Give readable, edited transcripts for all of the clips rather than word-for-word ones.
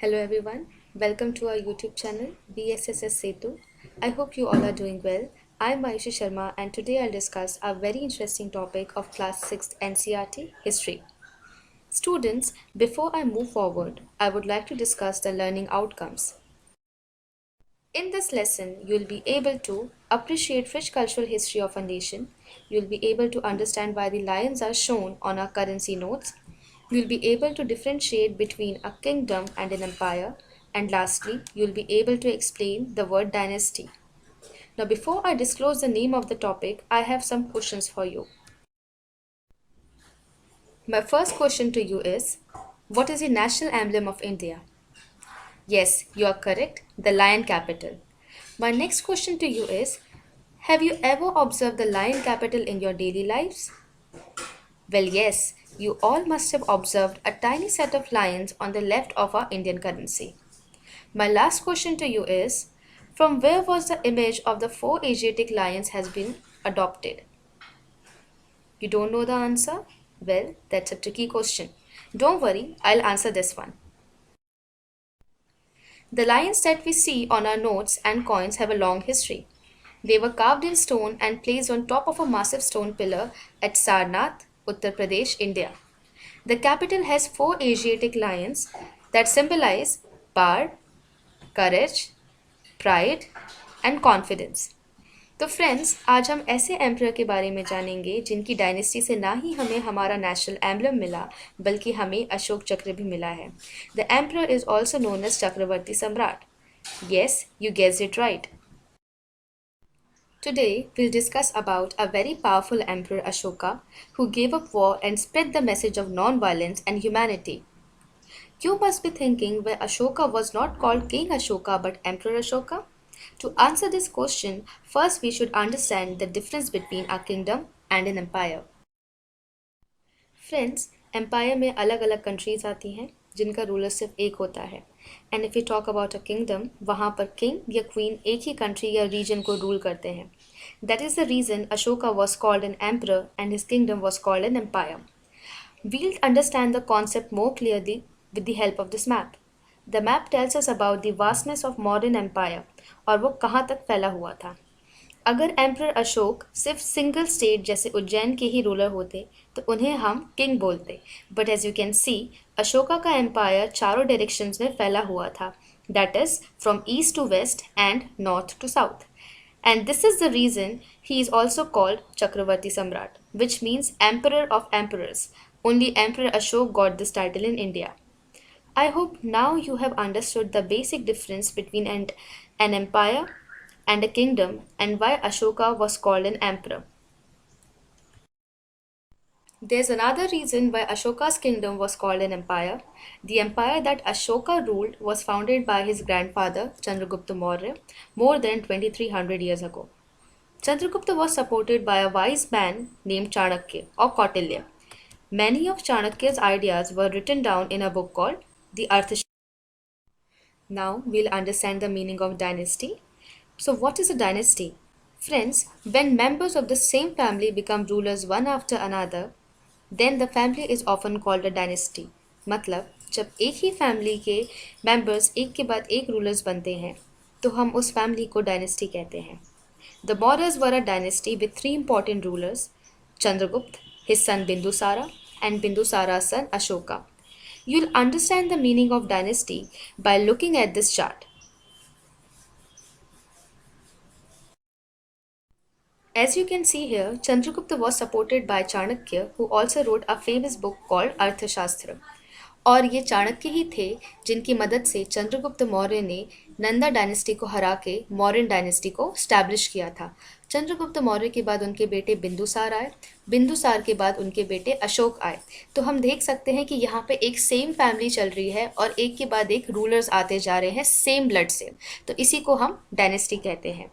Hello everyone, welcome to our YouTube channel BSSS Setu. I hope you all are doing well. I'm Ayushi Sharma and today I'll discuss a very interesting topic of class 6th NCERT history. Students, before I move forward, I would like to discuss the learning outcomes. In this lesson, you'll be able to appreciate rich cultural history of a nation. You'll be able to understand why the lions are shown on our currency notes. You'll be able to differentiate between a kingdom and an empire. And lastly, you'll be able to explain the word dynasty. Now, before I disclose the name of the topic, I have some questions for you. My first question to you is, what is the national emblem of India? Yes, you are correct, the lion capital. My next question to you is, have you ever observed the lion capital in your daily lives? Well, yes, you all must have observed a tiny set of lions on the left of our Indian currency. My last question to you is, from where was the image of the four Asiatic lions has been adopted? You don't know the answer? Well, that's a tricky question. Don't worry, I'll answer this one. The lions that we see on our notes and coins have a long history. They were carved in stone and placed on top of a massive stone pillar at Sarnath, Uttar Pradesh, India. The capital has four Asiatic lions that symbolize power, courage, pride and confidence. तो friends, आज हम ऐसे emperor के बारे में जानेंगे जिनकी dynasty से ना ही हमें हमारा नेशनल एम्बलम मिला बल्कि हमें अशोक चक्र भी मिला है. The emperor is also known as chakravarti samrat. Yes, you guessed it right. Today, we'll discuss about a very powerful emperor Ashoka who gave up war and spread the message of non-violence and humanity. You must be thinking why Ashoka was not called King Ashoka but Emperor Ashoka? To answer this question, first we should understand the difference between a kingdom and an empire. Friends, empire में अलग अलग countries आती हैं जिनका ruler सिर्फ एक होता है. And if you talk about a kingdom, वहाँ पर किंग या क्वीन एक ही कंट्री या रीजन को रूल करते हैं. That is the reason Ashoka was called an emperor and his kingdom was called an empire. We'll understand the concept more clearly with the help of this map. The map tells us about the vastness of modern empire और वो कहाँ तक फैला हुआ था. अगर emperor Ashok सिर्फ single state जैसे उज्जैन के ही रूलर होते तो उन्हें हम किंग बोलते. But as you can see, Ashoka का एम्पायर चारों डायरेक्शंस में फैला हुआ था. That is from east to west and north to south. And this is the reason he is also called Chakravarti Samrat, which means Emperor of Emperors. Only Emperor Ashok got this title in India. I hope now you have understood the basic difference between an empire and a kingdom and why Ashoka was called an emperor. There's another reason why Ashoka's kingdom was called an empire. The empire that Ashoka ruled was founded by his grandfather Chandragupta Maurya more than 2300 years ago. Chandragupta was supported by a wise man named Chanakya or Kautilya. Many of Chanakya's ideas were written down in a book called the Arthashastra. Now we'll understand the meaning of dynasty. So what is a dynasty? Friends, when members of the same family become rulers one after another, then the family is often called a dynasty. मतलब जब एक ही family के members एक के बाद एक rulers बनते हैं तो हम उस फैमिली को डायनेस्टी कहते हैं. The Mauryas were a dynasty with three important rulers: Chandragupta, his son Bindusara, and Bindusara's son Ashoka. You'll understand the meaning of dynasty by looking at this chart. As you can see here, Chandragupta was supported by Chanakya, who also wrote a famous book called Arthashastra. और ये चाणक्य ही थे जिनकी मदद से चंद्रगुप्त मौर्य ने Nanda dynasty को हरा के मौर्यन डायनेस्टी को स्टैब्लिश किया था. चंद्रगुप्त मौर्य के बाद उनके बेटे बिंदुसार आए, बिंदुसार के बाद उनके बेटे अशोक आए. तो हम देख सकते हैं कि यहाँ पे एक सेम फैमिली चल रही है और एक के बाद एक रूलर्स आते जा रहे हैं सेम ब्लड से. तो इसी को हम डायनेस्टी कहते हैं.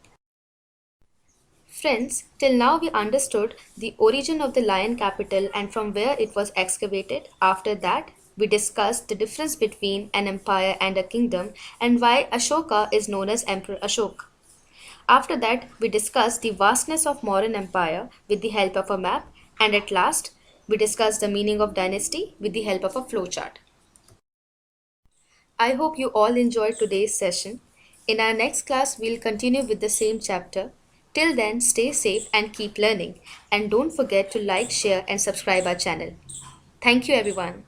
Friends, till now we understood the origin of the lion capital and from where it was excavated. After that, we discussed the difference between an empire and a kingdom and why Ashoka is known as Emperor Ashok. After that, we discussed the vastness of modern empire with the help of a map, and at last, we discussed the meaning of dynasty with the help of a flowchart. I hope you all enjoyed today's session. In our next class, we'll continue with the same chapter. Till then, stay safe and keep learning. And don't forget to like, share, and subscribe our channel. Thank you, everyone.